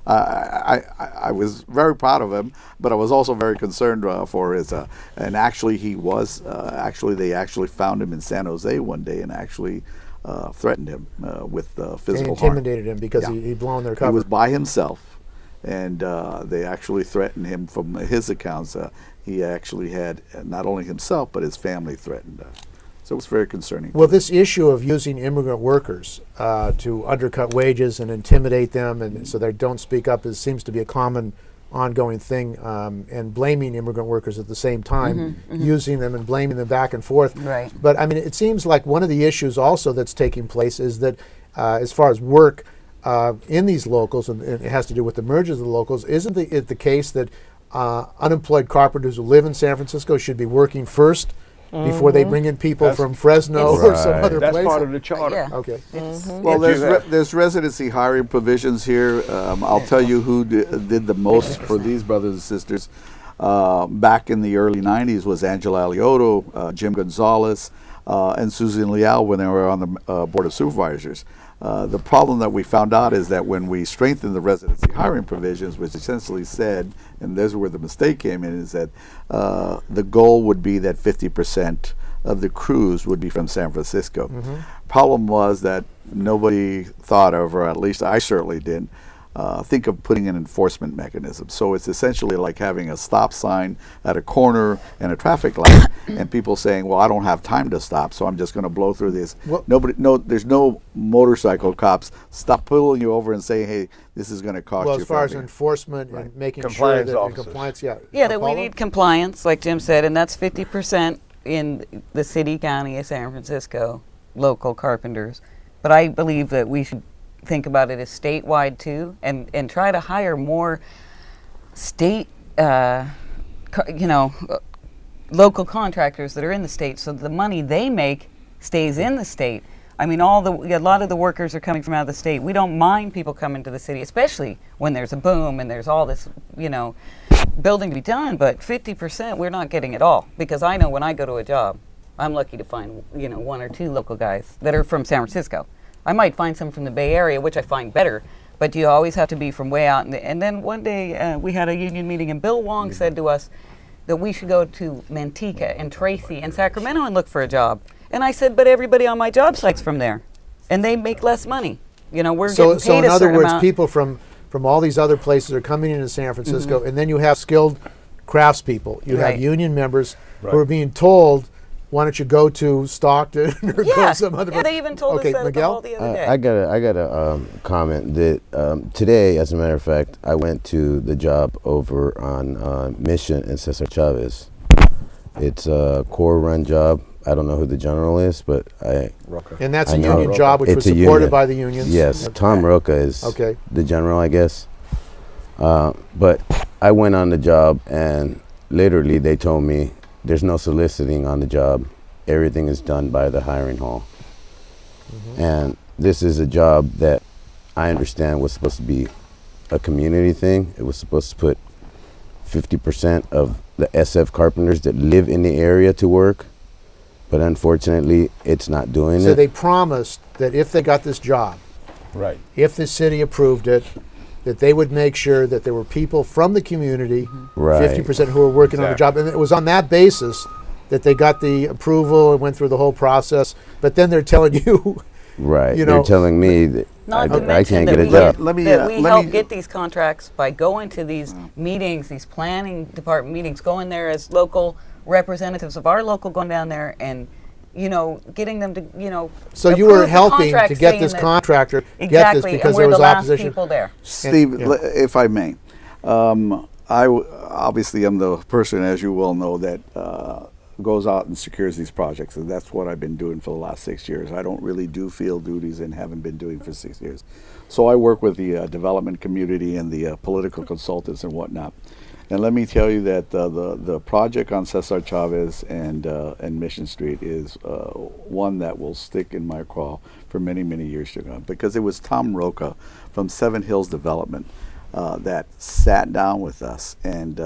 I was very proud of him, but I was also very concerned for his. And actually, he was. They actually found him in San Jose one day and actually threatened him with physical harm. They intimidated him because he'd blown their cover. He was by himself, and they actually threatened him. From his accounts, he actually had not only himself but his family threatened. So it was very concerning. Well, this issue of using immigrant workers to undercut wages and intimidate them, and so they don't speak up, seems to be a common, ongoing thing. And blaming immigrant workers at the same time, using them and blaming them back and forth. Right. But I mean, it seems like one of the issues also that's taking place is that, as far as work in these locals, and it has to do with the mergers of the locals, isn't it the case that unemployed carpenters who live in San Francisco should be working first? Before they bring in people from Fresno or some other place. That's part of the charter. Yeah. Okay. Well, there's residency hiring provisions here. I'll tell you who did the most for these brothers and sisters. Back in the early 90s was Angela Alioto, Jim Gonzalez, and Susan Leal when they were on the Board of Supervisors. The problem that we found out is that when we strengthened the residency hiring provisions, which essentially said, and this is where the mistake came in, is that the goal would be that 50% of the crews would be from San Francisco. Problem was that nobody thought of, or at least I certainly didn't, think of putting an enforcement mechanism. So it's essentially like having a stop sign at a corner and a traffic light, and people saying, "Well, I don't have time to stop, so I'm just going to blow through this." There's no motorcycle cops stop pulling you over and saying, "Hey, this is going to cost you." Well, as far as something." enforcement and making Compliance sure that officers. compliance, Yeah, that we Paula? need compliance, like Jim said, and that's 50% in the city, county of San Francisco, local carpenters. But I believe that we should think about it as statewide too, and try to hire more state, local contractors that are in the state, so the money they make stays in the state. I mean, a lot of the workers are coming from out of the state. We don't mind people coming to the city, especially when there's a boom and there's all this, building to be done. But 50%, we're not getting it all, because I know when I go to a job, I'm lucky to find, one or two local guys that are from San Francisco. I might find some from the Bay Area, which I find better, but you always have to be from way out. And then one day we had a union meeting, and Bill Wong said to us that we should go to Manteca and Tracy and Sacramento and look for a job. And I said, but everybody on my job site's from there, and they make less money. We're getting paid So in a other certain words, amount. people from all these other places are coming into San Francisco, and then you have skilled craftspeople. You have union members who are being told, "Why don't you go to Stockton or go to some other?" Yeah, they even told us that at the hall the other day. I got a comment that today, as a matter of fact, I went to the job over on Mission and Cesar Chavez. It's a core-run job. I don't know who the general is, but and that's a union job, which was supported by the unions. Yes, Tom Roca is the general, I guess. But I went on the job, and literally they told me there's no soliciting on the job. Everything is done by the hiring hall. And this is a job that I understand was supposed to be a community thing. It was supposed to put 50% of the SF carpenters that live in the area to work. But unfortunately, it's not doing it. So they promised that if they got this job, if the city approved it, that they would make sure that there were people from the community, 50% who were working on the job. And it was on that basis that they got the approval and went through the whole process. But then they're telling you, they're telling me that I can't get a job. We help get these contracts by going to these meetings, these planning department meetings, going there as local representatives of our local, going down there and getting them to So you were helping to get this contractor get this because there was opposition. People there. Steve, if I may, I obviously am the person, as you well know, that goes out and secures these projects, and that's what I've been doing for the last 6 years. I don't really do field duties and haven't been doing for 6 years. So I work with the development community and the political consultants and whatnot. And let me tell you that the project on Cesar Chavez and Mission Street is one that will stick in my craw for many, many years to come, because it was Tom Roca from Seven Hills Development that sat down with us and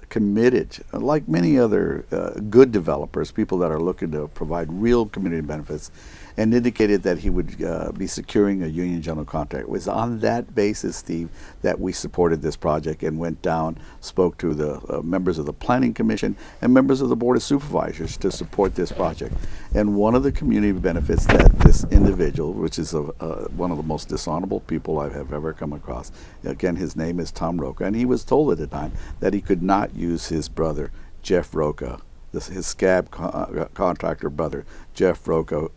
committed, like many other good developers, people that are looking to provide real community benefits, and indicated that he would be securing a union general contract. It was on that basis, Steve, that we supported this project and went down, spoke to the members of the Planning Commission and members of the Board of Supervisors to support this project. And one of the community benefits that this individual, which is one of the most dishonorable people I have ever come across, again, his name is Tom Roca, and he was told at the time that he could not use his brother, Jeff Roca, his scab contractor brother, Jeff Roca,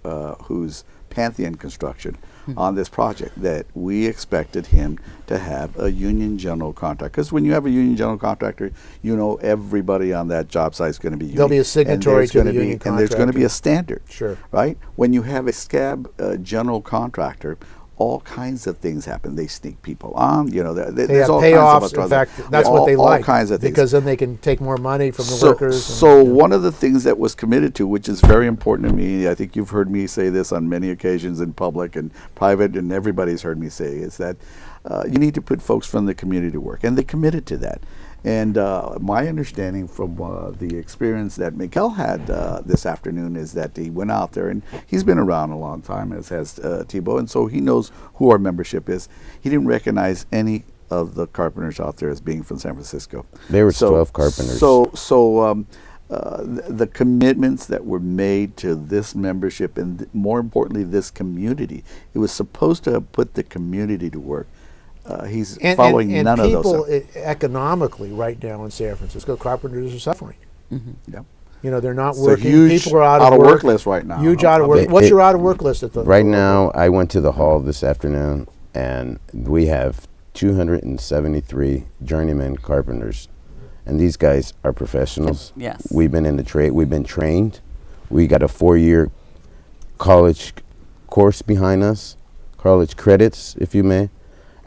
who's Pantheon Construction, on this project, that we expected him to have a union general contract. Because when you have a union general contractor, everybody on that job site is going to be union. There'll be a signatory to the union contract. And there's going to be a standard. Sure. Right? When you have a scab general contractor, all kinds of things happen. They sneak people on. They have there's all payoffs. kinds of In fact, that's what they like. All kinds of things. Because then they can take more money from the workers. So one of the things that was committed to, which is very important to me, I think you've heard me say this on many occasions in public and private, and everybody's heard me say, is that you need to put folks from the community to work. And they committed to that. And my understanding from the experience that Miguel had this afternoon is that he went out there, and he's been around a long time, as has Thibault, and so he knows who our membership is. He didn't recognize any of the carpenters out there as being from San Francisco. There were 12 carpenters. The commitments that were made to this membership, and more importantly, this community, it was supposed to have put the community to work. He's following none of those. And people economically right now in San Francisco, carpenters are suffering. Yeah. You know, they're not It's a working. huge People are out of work list right now. Huge out of work. What's your out of work list at the right now? I went to the hall this afternoon, and we have 273 journeyman carpenters, and these guys are professionals. Yes. We've been in the trade. We've been trained. We got a 4-year college course behind us, college credits, if you may,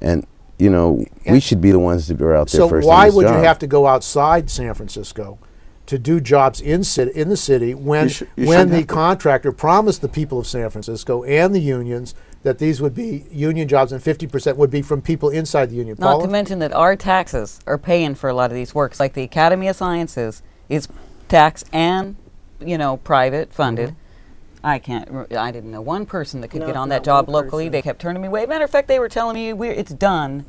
and you know we should be the ones that are out there first. So why in this would job. you have to go outside San Francisco to do jobs in the city when the contractor promised the people of San Francisco and the unions that these would be union jobs and 50% would be from people inside the union? Not to mention that our taxes are paying for a lot of these works. Like the Academy of Sciences is tax and, you know, private funded. I didn't know one person that could get on that job locally. They kept turning me away. Matter of fact, they were telling me it's done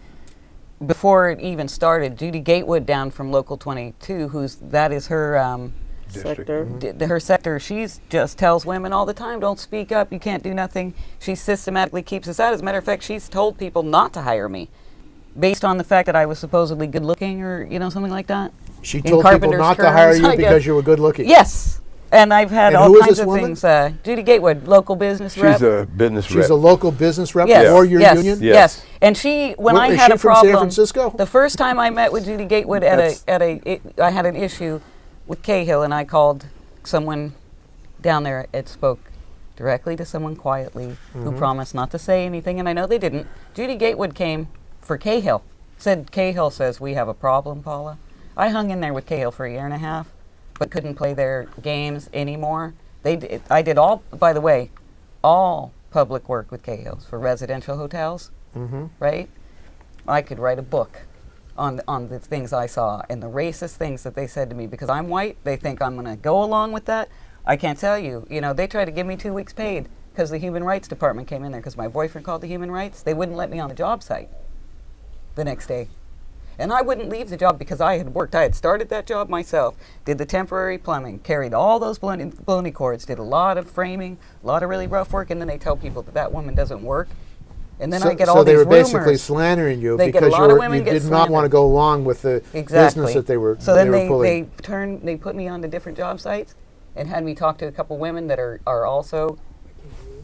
before it even started. Judy Gatewood down from Local 22, that is her sector. Her sector. She's just tells women all the time, don't speak up, you can't do nothing. She systematically keeps us out. As a matter of fact, she's told people not to hire me based on the fact that I was supposedly good looking, or you know, something like that. She told people not to hire you because you were good looking. Yes. And I've had all kinds of things. Judy Gatewood, local business rep. She's a business rep. She's a local business rep yes. for your union? Yes. And when I had a problem, San Francisco? The first time I met with Judy Gatewood I had an issue with Cahill, and I called someone down there. It spoke directly to someone quietly who promised not to say anything, and I know they didn't. Judy Gatewood came for Cahill. Said, Cahill says, we have a problem, Paula. I hung in there with Cahill for 1.5 years. But couldn't play their games anymore. I did all, by the way, all public work with Cahill's for residential hotels, right? I could write a book on the things I saw and the racist things that they said to me. Because I'm white, they think I'm going to go along with that. I can't tell you. You know, they tried to give me 2 weeks paid because the Human Rights Department came in there because my boyfriend called the Human Rights. They wouldn't let me on the job site the next day. And I wouldn't leave the job because I had worked. I had started that job myself, did the temporary plumbing, carried all those baloney cords, did a lot of framing, a lot of really rough work, and then they tell people that woman doesn't work. And then I get all these rumors. So they were basically slandering you because you did not want to go along with the business that they were pulling. So then they put me on to different job sites and had me talk to a couple women that are also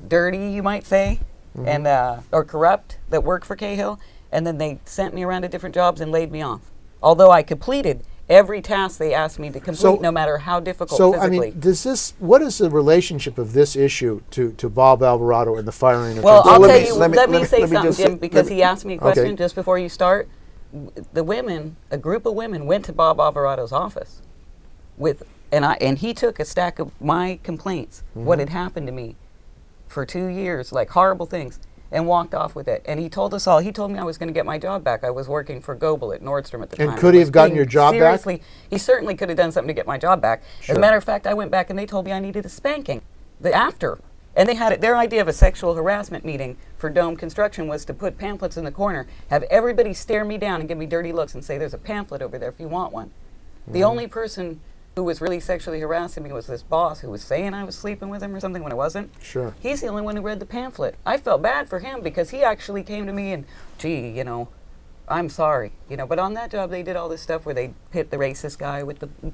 dirty, you might say, and or corrupt, that work for Cahill. And then they sent me around to different jobs and laid me off. Although I completed every task they asked me to complete, no matter how difficult physically. I mean, what is the relationship of this issue to Bob Alvarado and the firing of Well, I'll tell you, let me say something, Jim, because he asked me a question just before you start. A group of women went to Bob Alvarado's office and he took a stack of my complaints, what had happened to me for 2 years, like horrible things, and walked off with it. And he told us all, he told me I was going to get my job back. I was working for Goebel at Nordstrom at the time. And could he have gotten your job back? He certainly could have done something to get my job back. Sure. As a matter of fact, I went back and they told me I needed a spanking after. And they had their idea of a sexual harassment meeting for Dome Construction was to put pamphlets in the corner, have everybody stare me down and give me dirty looks and say, there's a pamphlet over there if you want one. The only person who was really sexually harassing me was this boss who was saying I was sleeping with him or something when I wasn't. Sure. He's the only one who read the pamphlet. I felt bad for him because he actually came to me and, gee, you know, I'm sorry, you know. But on that job, they did all this stuff where they pit the racist guy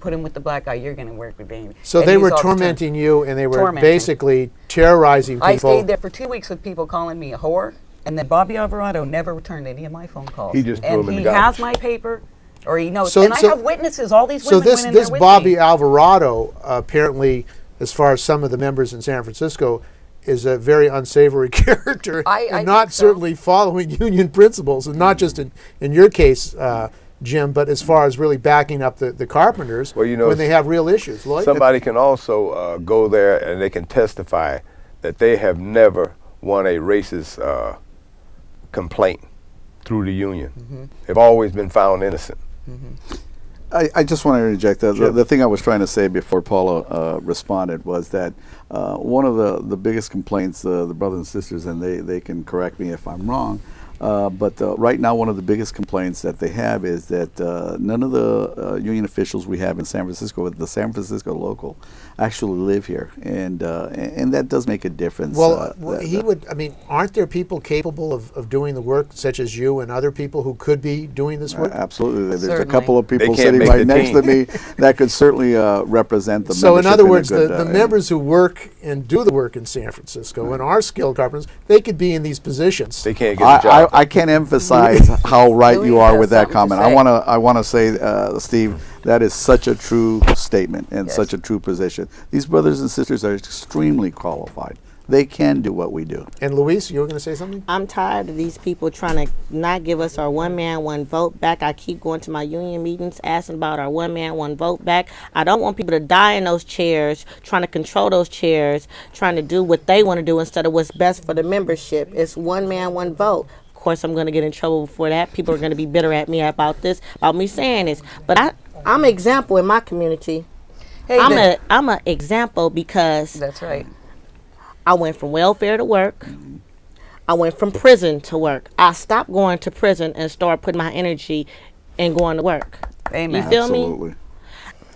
put him with the black guy. You're going to work with me. So they were tormenting you, and they were basically terrorizing people. I stayed there for 2 weeks with people calling me a whore, and then Bobby Alvarado never returned any of my phone calls. He just threw them in the garbage. He has my paper. Or he knows, and I have witnesses. All these women went in there with me. So this Bobby Alvarado, apparently, as far as some of the members in San Francisco, is a very unsavory character, and not certainly following union principles, and not just in your case, Jim, but as far as really backing up the carpenters when they have real issues. Lloyd? Somebody can also go there and they can testify that they have never won a racist complaint through the union. They've always been found innocent. I just want to interject. The thing I was trying to say before Paula responded was that one of the biggest complaints, the brothers and sisters, and they can correct me if I'm wrong, but right now one of the biggest complaints that they have is that none of the union officials we have in San Francisco, with the San Francisco Local, actually live here, and that does make a difference. Well, I mean, aren't there people capable of doing the work, such as you and other people who could be doing this work? Absolutely. There's Certainly. a couple of people They can't sitting make right the next team. to me that could certainly represent the So in membership other a words, good, the members who work and do the work in San Francisco and are skilled carpenters, they could be in these positions. They can't get a job. I can't emphasize how right Louis you are has with that something to comment. say. I want to say, Steve, that is such a true statement and Yes. such a true position. These brothers and sisters are extremely qualified. They can do what we do. And Luis, you were going to say something? I'm tired of these people trying to not give us our one man, one vote back. I keep going to my union meetings asking about our one man, one vote back. I don't want people to die in those chairs, trying to control those chairs, trying to do what they want to do instead of what's best for the membership. It's one man, one vote. Of course, I'm going to get in trouble for that. People are going to be bitter at me about this, about me saying this. But I'm an example in my community. Hey, I'm an example because that's right. I went from welfare to work. I went from prison to work. I stopped going to prison and started putting my energy in going to work. Amen. You feel me? Absolutely.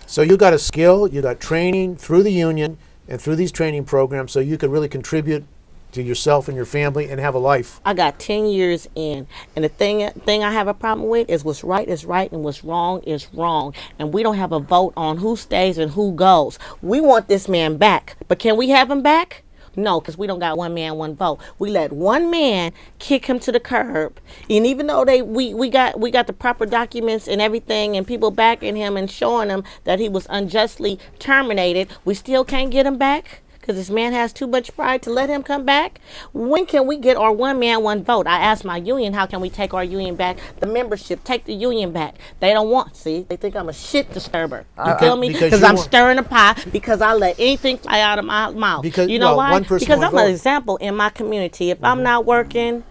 So you got a skill, you got training through the union and through these training programs, so you could really contribute to yourself and your family and have a life. I got 10 years in, and the thing I have a problem with is what's right is right and what's wrong is wrong. And we don't have a vote on who stays and who goes. We want this man back, but can we have him back? No, because we don't got one man, one vote. We let one man kick him to the curb, and even though we got the proper documents and everything, and people backing him and showing him that he was unjustly terminated, we still can't get him back because this man has too much pride to let him come back. When can we get our one man, one vote? I asked my union, how can we take our union back? The membership, take the union back. They don't want. See, they think I'm a shit disturber. You feel me? Because I'm stirring the pot, because I let anything fly out of my mouth. Because, you know why? one person, Because one I'm vote. an example in my community. If I'm not working,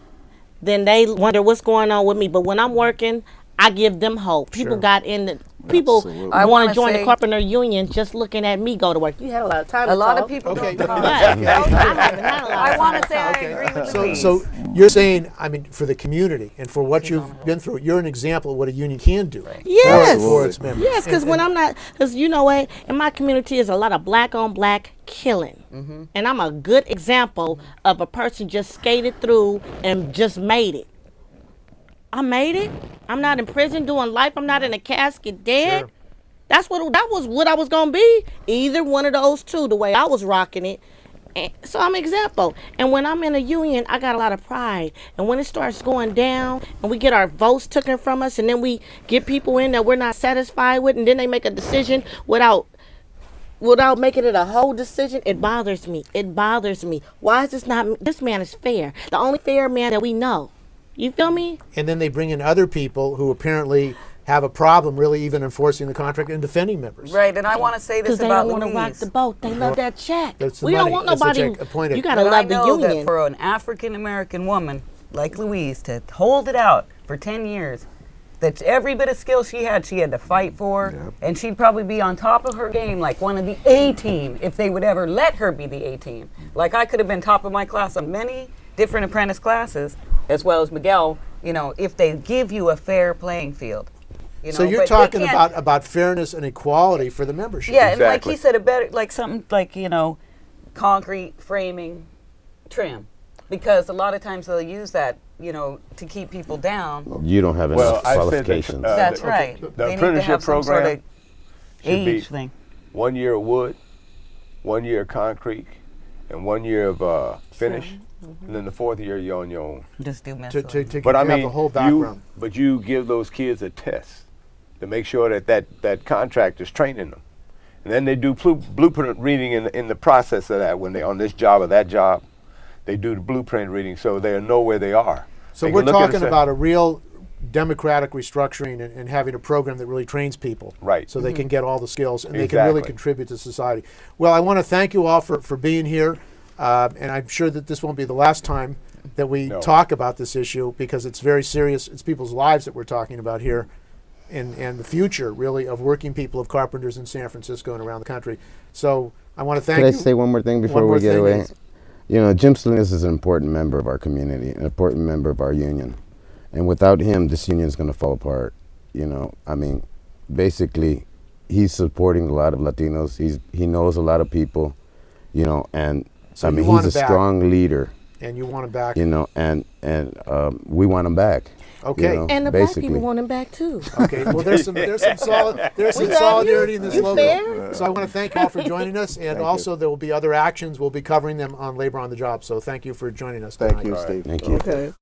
then they wonder what's going on with me. But when I'm working, I give them hope. People got in the people I want wanna to join the say- Carpenter Union just looking at me go to work. You had a lot of time. A to lot talk. of people Okay. don't talk. Right. I haven't had a lot I of want time to say I talk. agree with So, Louise. so you're saying, I mean, for the community and for what you've been through, you're an example of what a union can do Yes. for its members. Yes, because when I'm not, because you know what, in my community is a lot of black on black killing. And I'm a good example of a person just skated through and just made it. I made it. I'm not in prison doing life. I'm not in a casket dead. Sure. That was what I was gonna be. Either one of those two, the way I was rocking it. And so I'm an example. And when I'm in a union, I got a lot of pride. And when it starts going down and we get our votes taken from us, and then we get people in that we're not satisfied with, and then they make a decision without making it a whole decision, it bothers me. It bothers me. Why is this man is fair. The only fair man that we know. You feel me? And then they bring in other people who apparently have a problem really even enforcing the contract and defending members. Right, and I want to say Because this they about don't want to rock Louise. the boat. They love that check. That's the We money. don't want That's the nobody. check appointed. You gotta But I love the know that union. for an African American woman like Louise to hold it out for 10 years, that every bit of skill she had to fight for, and she'd probably be on top of her game like one of the A team if they would ever let her be the A team. Like I could have been top of my class on many different apprentice classes, as well as Miguel, you know, if they give you a fair playing field. You know, So you're but they talking can't- about fairness and equality for the membership. Yeah, and like Exactly. he said, a better, like something like, you know, concrete framing trim. Because a lot of times they'll use that, you know, to keep people down. You don't have Well, enough I said that, qualifications. That's okay, right. the They need to apprenticeship have some sort program of should be age thing. 1 year of wood, 1 year of concrete, and 1 year of finish, and then the 4th year you're on your own. Just do To missile. But I have mean, the whole background. you give those kids a test to make sure that contractor's training them, and then they do blueprint reading in the process of that when they on this job or that job, they do the blueprint reading so they know where they are. So They we're can look at it and talking say- about a real democratic restructuring and having a program that really trains people. Right. So they can get all the skills and they can really Exactly. contribute to society. Well, I want to thank you all for being here. And I'm sure that this won't be the last time that we No. talk about this issue because it's very serious. It's people's lives that we're talking about here. and the future, really, of working people, of carpenters in San Francisco and around the country. So I want to thank you. Could I say one more thing before we get away? You know, Jim Salinas is an important member of our community, an important member of our union. And without him, this union is going to fall apart. You know, I mean, basically, he's supporting a lot of Latinos. He knows a lot of people, you know, and So I mean, you want he's him a back. strong leader. And you want him back. You know, and we want him back. Okay. You know, And the black basically. people want him back too. Okay, well, there's some solidarity in this You local. fair? So I want to thank you all for joining us, and also there will be other actions. We'll be covering them on Labor on the Job. So thank you for joining us tonight. Thank you, Steve. Thank you. Okay.